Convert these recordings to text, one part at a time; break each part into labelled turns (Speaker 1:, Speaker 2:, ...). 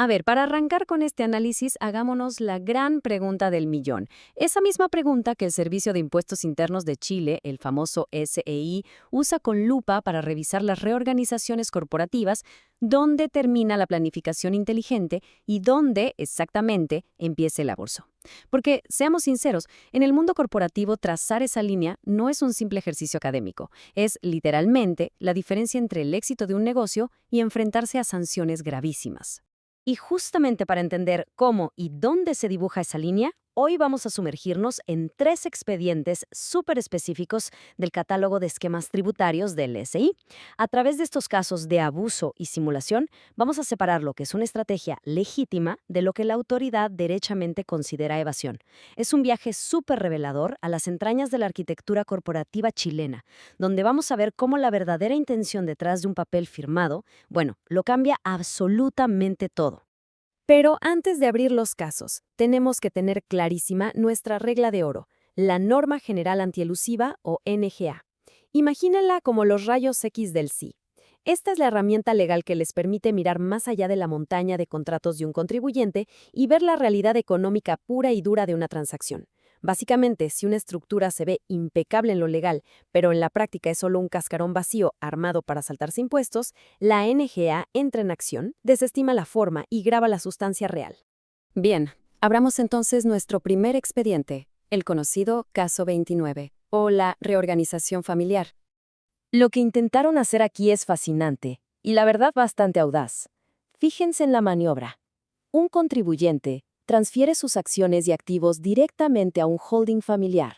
Speaker 1: A ver, para arrancar con este análisis, hagámonos la gran pregunta del millón. Esa misma pregunta que el Servicio de Impuestos Internos de Chile, el famoso SEI, usa con lupa para revisar las reorganizaciones corporativas, dónde termina la planificación inteligente y dónde, exactamente, empieza el aborso. Porque, seamos sinceros, en el mundo corporativo trazar esa línea no es un simple ejercicio académico, es literalmente la diferencia entre el éxito de un negocio y enfrentarse a sanciones gravísimas. Y justamente para entender cómo y dónde se dibuja esa línea, hoy vamos a sumergirnos en 3 expedientes súper específicos del catálogo de esquemas tributarios del SI. A través de estos casos de abuso y simulación, vamos a separar lo que es una estrategia legítima de lo que la autoridad derechamente considera evasión. Es un viaje súper revelador a las entrañas de la arquitectura corporativa chilena, donde vamos a ver cómo la verdadera intención detrás de un papel firmado, bueno, lo cambia absolutamente todo. Pero antes de abrir los casos, tenemos que tener clarísima nuestra regla de oro, la Norma General Antielusiva o NGA. Imagínenla como los rayos X del SI. Esta es la herramienta legal que les permite mirar más allá de la montaña de contratos de un contribuyente y ver la realidad económica pura y dura de una transacción. Básicamente, si una estructura se ve impecable en lo legal, pero en la práctica es solo un cascarón vacío armado para saltarse impuestos, la NGA entra en acción, desestima la forma y graba la sustancia real. Bien, abramos entonces nuestro primer expediente, el conocido Caso 29, o la reorganización familiar. Lo que intentaron hacer aquí es fascinante, y la verdad bastante audaz. Fíjense en la maniobra. Un contribuyente transfiere sus acciones y activos directamente a un holding familiar,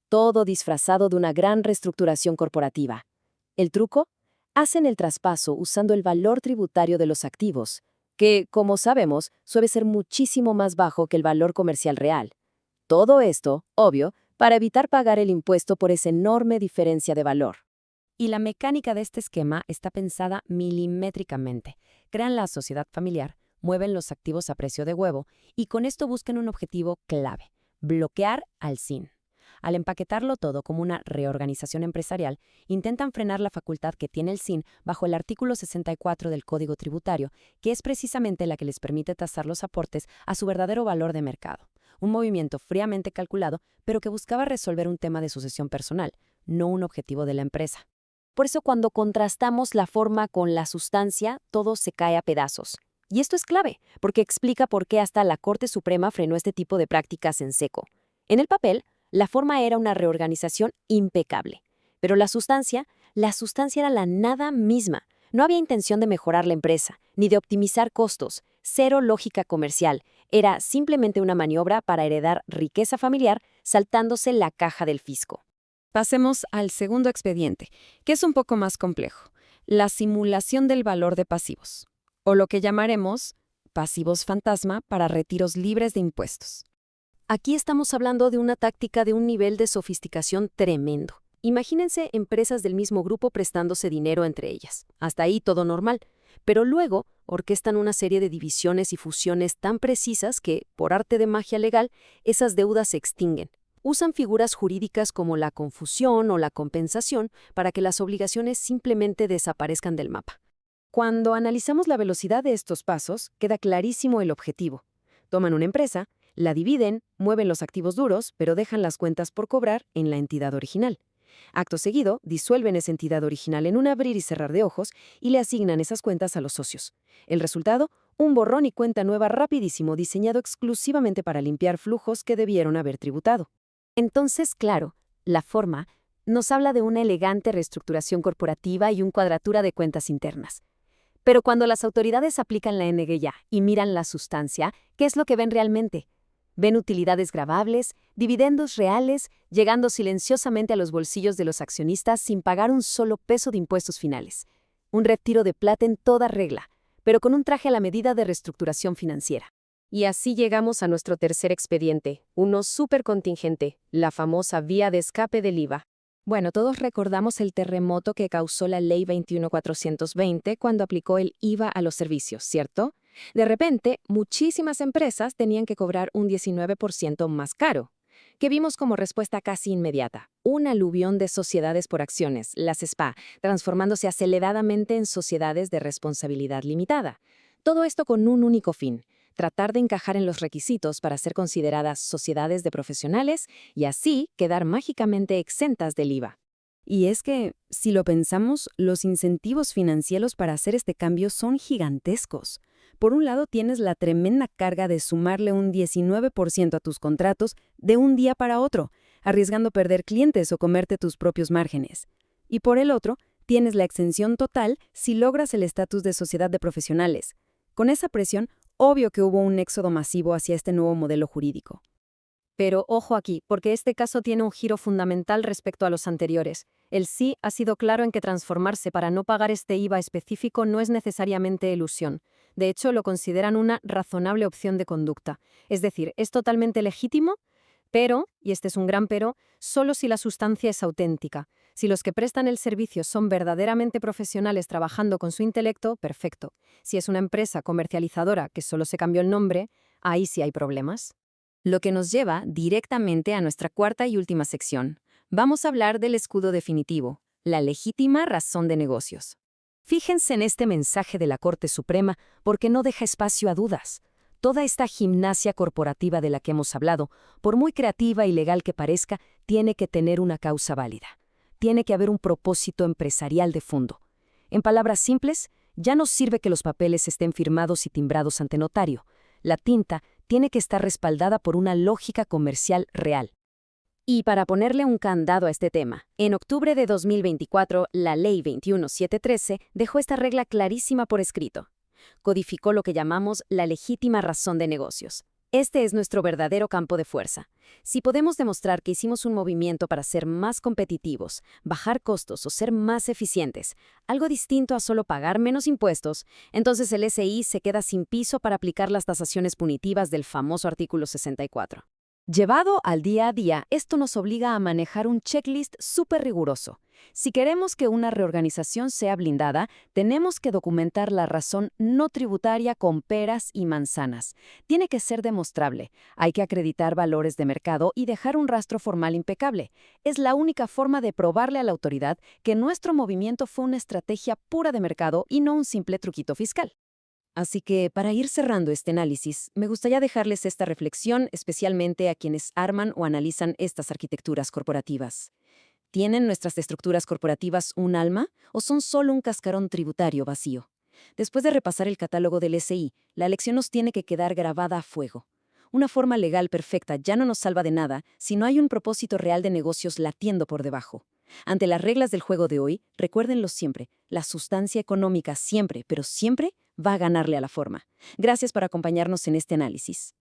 Speaker 1: todo disfrazado de una gran reestructuración corporativa. ¿El truco? Hacen el traspaso usando el valor tributario de los activos, que, como sabemos, suele ser muchísimo más bajo que el valor comercial real. Todo esto, obvio, para evitar pagar el impuesto por esa enorme diferencia de valor. Y la mecánica de este esquema está pensada milimétricamente. Crean la sociedad familiar, mueven los activos a precio de huevo y con esto buscan un objetivo clave: bloquear al SIN. Al empaquetarlo todo como una reorganización empresarial, intentan frenar la facultad que tiene el SIN bajo el artículo 64 del Código Tributario, que es precisamente la que les permite tasar los aportes a su verdadero valor de mercado. Un movimiento fríamente calculado, pero que buscaba resolver un tema de sucesión personal, no un objetivo de la empresa. Por eso cuando contrastamos la forma con la sustancia, todo se cae a pedazos. Y esto es clave, porque explica por qué hasta la Corte Suprema frenó este tipo de prácticas en seco. En el papel, la forma era una reorganización impecable, pero la sustancia era la nada misma. No había intención de mejorar la empresa, ni de optimizar costos, cero lógica comercial. Era simplemente una maniobra para heredar riqueza familiar saltándose la caja del fisco. Pasemos al segundo expediente, que es un poco más complejo: la simulación del valor de pasivos, o lo que llamaremos pasivos fantasma para retiros libres de impuestos. Aquí estamos hablando de una táctica de un nivel de sofisticación tremendo. Imagínense empresas del mismo grupo prestándose dinero entre ellas. Hasta ahí todo normal. Pero luego orquestan una serie de divisiones y fusiones tan precisas que, por arte de magia legal, esas deudas se extinguen. Usan figuras jurídicas como la confusión o la compensación para que las obligaciones simplemente desaparezcan del mapa. Cuando analizamos la velocidad de estos pasos, queda clarísimo el objetivo. Toman una empresa, la dividen, mueven los activos duros, pero dejan las cuentas por cobrar en la entidad original. Acto seguido, disuelven esa entidad original en un abrir y cerrar de ojos y le asignan esas cuentas a los socios. El resultado: un borrón y cuenta nueva rapidísimo diseñado exclusivamente para limpiar flujos que debieron haber tributado. Entonces, claro, la forma nos habla de una elegante reestructuración corporativa y un cuadratura de cuentas internas. Pero cuando las autoridades aplican la NGA y miran la sustancia, ¿qué es lo que ven realmente? Ven utilidades gravables, dividendos reales, llegando silenciosamente a los bolsillos de los accionistas sin pagar un solo peso de impuestos finales. Un retiro de plata en toda regla, pero con un traje a la medida de reestructuración financiera. Y así llegamos a nuestro tercer expediente, uno súper contingente, la famosa vía de escape del IVA. Bueno, todos recordamos el terremoto que causó la Ley 21.420 cuando aplicó el IVA a los servicios, ¿cierto? De repente, muchísimas empresas tenían que cobrar un 19% más caro. ¿Qué vimos como respuesta casi inmediata? Un aluvión de sociedades por acciones, las SPA, transformándose aceleradamente en sociedades de responsabilidad limitada. Todo esto con un único fin: tratar de encajar en los requisitos para ser consideradas sociedades de profesionales y así quedar mágicamente exentas del IVA. Y es que, si lo pensamos, los incentivos financieros para hacer este cambio son gigantescos. Por un lado, tienes la tremenda carga de sumarle un 19% a tus contratos de un día para otro, arriesgando perder clientes o comerte tus propios márgenes. Y por el otro, tienes la exención total si logras el estatus de sociedad de profesionales. Con esa presión, obvio que hubo un éxodo masivo hacia este nuevo modelo jurídico. Pero ojo aquí, porque este caso tiene un giro fundamental respecto a los anteriores. El sí ha sido claro en que transformarse para no pagar este IVA específico no es necesariamente elusión. De hecho, lo consideran una razonable opción de conducta. Es decir, es totalmente legítimo, pero, y este es un gran pero, solo si la sustancia es auténtica. Si los que prestan el servicio son verdaderamente profesionales trabajando con su intelecto, perfecto. Si es una empresa comercializadora que solo se cambió el nombre, ahí sí hay problemas. Lo que nos lleva directamente a nuestra cuarta y última sección. Vamos a hablar del escudo definitivo, la legítima razón de negocios. Fíjense en este mensaje de la Corte Suprema porque no deja espacio a dudas. Toda esta gimnasia corporativa de la que hemos hablado, por muy creativa y legal que parezca, tiene que tener una causa válida. Tiene que haber un propósito empresarial de fondo. En palabras simples, ya no sirve que los papeles estén firmados y timbrados ante notario. La tinta tiene que estar respaldada por una lógica comercial real. Y para ponerle un candado a este tema, en octubre de 2024, la Ley 21713 dejó esta regla clarísima por escrito. Codificó lo que llamamos la legítima razón de negocios. Este es nuestro verdadero campo de fuerza. Si podemos demostrar que hicimos un movimiento para ser más competitivos, bajar costos o ser más eficientes, algo distinto a solo pagar menos impuestos, entonces el SI se queda sin piso para aplicar las tasaciones punitivas del famoso artículo 64. Llevado al día a día, esto nos obliga a manejar un checklist súper riguroso. Si queremos que una reorganización sea blindada, tenemos que documentar la razón no tributaria con peras y manzanas. Tiene que ser demostrable. Hay que acreditar valores de mercado y dejar un rastro formal impecable. Es la única forma de probarle a la autoridad que nuestro movimiento fue una estrategia pura de mercado y no un simple truquito fiscal. Así que, para ir cerrando este análisis, me gustaría dejarles esta reflexión especialmente a quienes arman o analizan estas arquitecturas corporativas. ¿Tienen nuestras estructuras corporativas un alma o son solo un cascarón tributario vacío? Después de repasar el catálogo del SI, la lección nos tiene que quedar grabada a fuego. Una forma legal perfecta ya no nos salva de nada si no hay un propósito real de negocios latiendo por debajo. Ante las reglas del juego de hoy, recuérdenlo siempre, la sustancia económica siempre, pero siempre va a ganarle a la forma. Gracias por acompañarnos en este análisis.